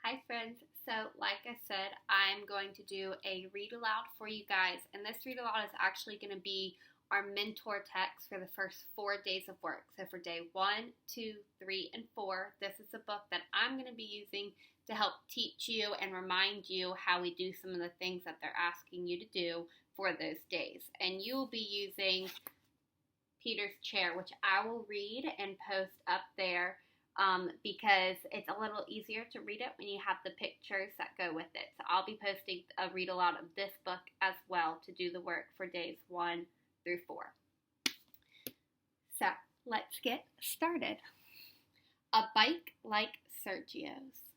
Hi friends, so like I said, I'm going to do a read aloud for you guys, and this read aloud is actually going to be our mentor text for the first 4 days of work. So for day 1, 2, 3, and 4, this is a book that I'm going to be using to help teach you and remind you how we do some of the things that they're asking you to do for those days. And you will be using Peter's chair, which I will read and post up there because it's a little easier to read it when you have the pictures that go with it. So I'll be posting a read aloud of this book as well to do the work for days 1 through 4. So let's get started. A Bike Like Sergio's.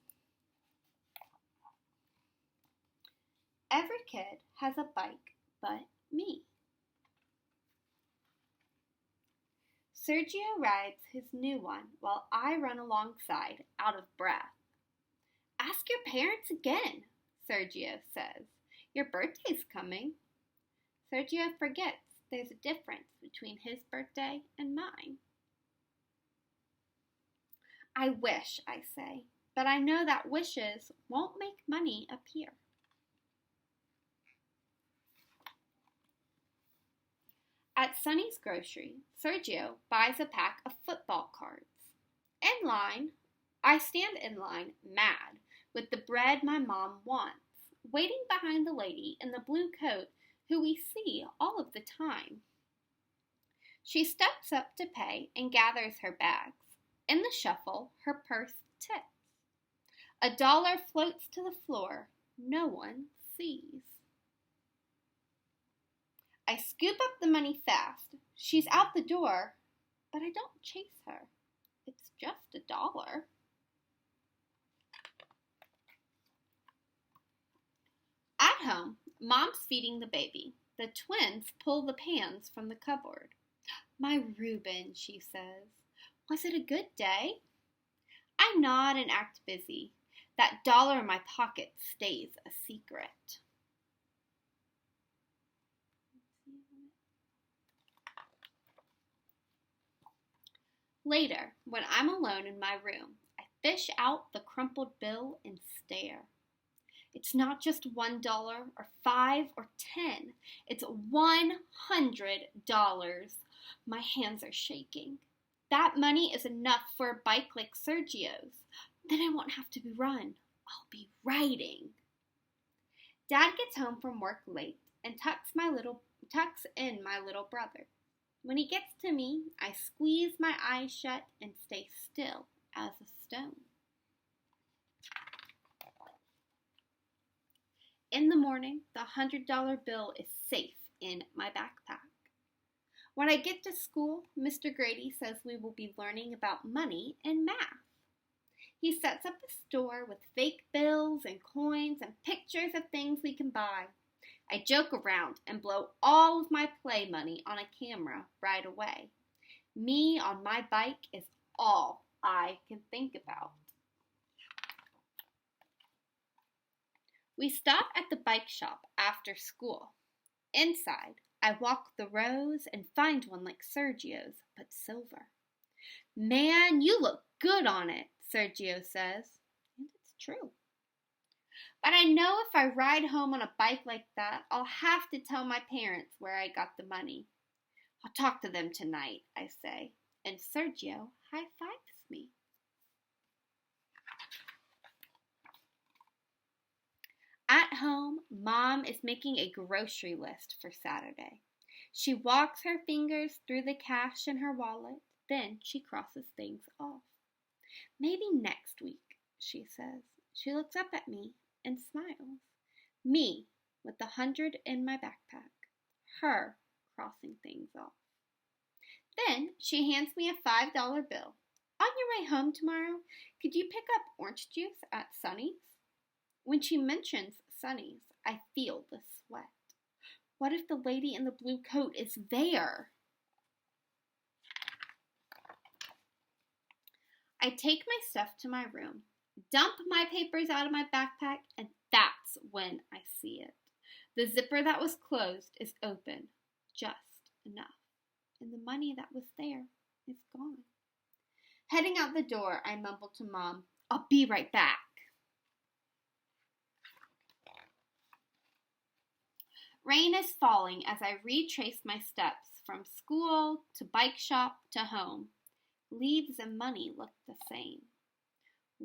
Every kid has a bike but me. Sergio rides his new one while I run alongside, out of breath. Ask your parents again, Sergio says. Your birthday's coming. Sergio forgets there's a difference between his birthday and mine. I wish, I say, but I know that wishes won't make money appear. At Sonny's grocery, Sergio buys a pack of football cards. In line, I stand in line, mad, with the bread my mom wants, waiting behind the lady in the blue coat who we see all of the time. She steps up to pay and gathers her bags. In the shuffle, her purse tips. $1 floats to the floor. No one sees. I scoop up the money fast. She's out the door, but I don't chase her. It's just $1. At home, Mom's feeding the baby. The twins pull the pans from the cupboard. My Reuben, she says. Was it a good day? I nod and act busy. That $1 in my pocket stays a secret. Later, when I'm alone in my room, I fish out the crumpled bill and stare. It's not just $1 or 5 or 10. It's $100. My hands are shaking. That money is enough for a bike like Sergio's. Then I won't have to run. I'll be riding. Dad gets home from work late and tucks in my little brother. When he gets to me, I squeeze my eyes shut and stay still as a stone. In the morning, the $100 bill is safe in my backpack. When I get to school, Mr. Grady says we will be learning about money and math. He sets up a store with fake bills and coins and pictures of things we can buy. I joke around and blow all of my play money on a camera right away. Me on my bike is all I can think about. We stop at the bike shop after school. Inside, I walk the rows and find one like Sergio's, but silver. Man, you look good on it, Sergio says. And it's true. But I know if I ride home on a bike like that, I'll have to tell my parents where I got the money. I'll talk to them tonight, I say, and Sergio high-fives me. At home, Mom is making a grocery list for Saturday. She walks her fingers through the cash in her wallet, then she crosses things off. Maybe next week, she says. She looks up at me and smiles. Me with the 100 in my backpack. Her crossing things off. Then she hands me a $5 bill. On your way home tomorrow, could you pick up orange juice at Sonny's? When she mentions Sonny's, I feel the sweat. What if the lady in the blue coat is there? I take my stuff to my room, dump my papers out of my backpack, and that's when I see it. The zipper that was closed is open, just enough, and the money that was there is gone. Heading out the door, I mumble to Mom, I'll be right back. Rain is falling as I retrace my steps from school to bike shop to home. Leaves and money look the same.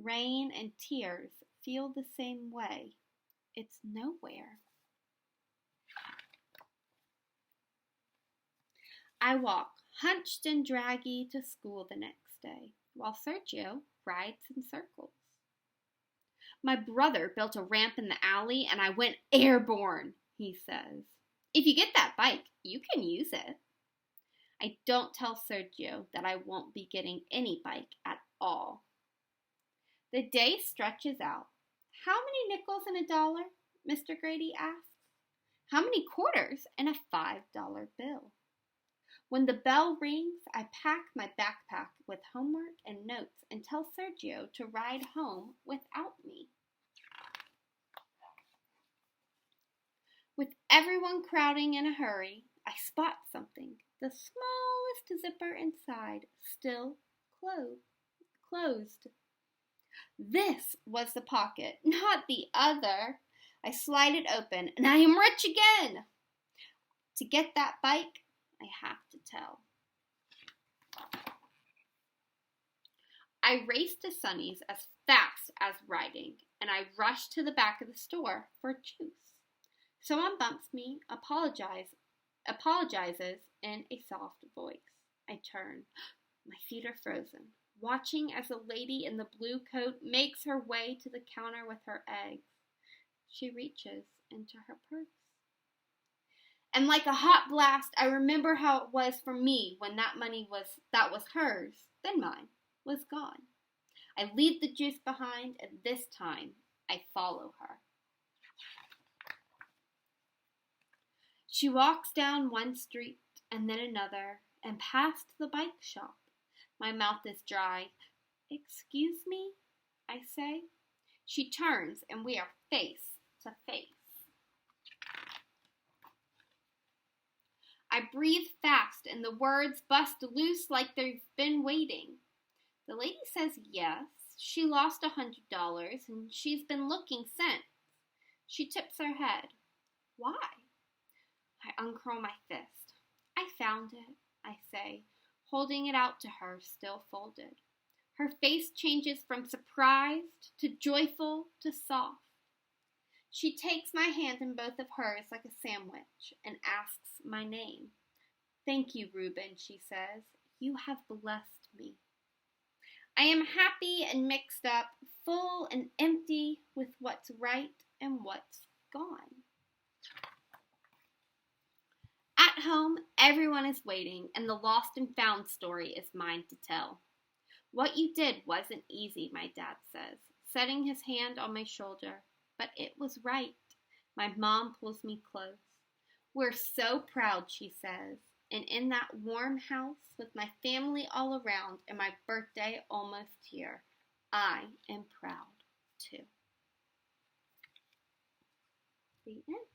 Rain and tears feel the same way. It's nowhere. I walk hunched and draggy to school the next day, while Sergio rides in circles. My brother built a ramp in the alley and I went airborne, he says. If you get that bike, you can use it. I don't tell Sergio that I won't be getting any bike at all. The day stretches out. How many nickels in $1? Mr. Grady asks. How many quarters in a $5 bill? When the bell rings, I pack my backpack with homework and notes and tell Sergio to ride home without me. With everyone crowding in a hurry, I spot something. The smallest zipper inside, still closed. This was the pocket, not the other. I slide it open, and I am rich again. To get that bike, I have to tell. I race to Sonny's as fast as riding, and I rush to the back of the store for juice. Someone bumps me, apologizes in a soft voice. I turn. My feet are frozen, watching as a lady in the blue coat makes her way to the counter with her eggs. She reaches into her purse. And like a hot blast, I remember how it was for me when that money that was hers, then mine, was gone. I leave the juice behind, and this time I follow her. She walks down one street and then another and past the bike shop. My mouth is dry. Excuse me, I say. She turns and we are face to face. I breathe fast and the words bust loose like they've been waiting. The lady says yes, she lost $100 and she's been looking since. She tips her head. Why? I uncurl my fist. I found it, I say, holding it out to her, still folded. Her face changes from surprised to joyful to soft. She takes my hand in both of hers like a sandwich and asks my name. Thank you, Reuben, she says. You have blessed me. I am happy and mixed up, full and empty with what's right and what's gone. At home, everyone is waiting, and the lost and found story is mine to tell. What you did wasn't easy, my dad says, setting his hand on my shoulder, but it was right. My mom pulls me close. We're so proud, she says, and in that warm house with my family all around and my birthday almost here, I am proud too. The end.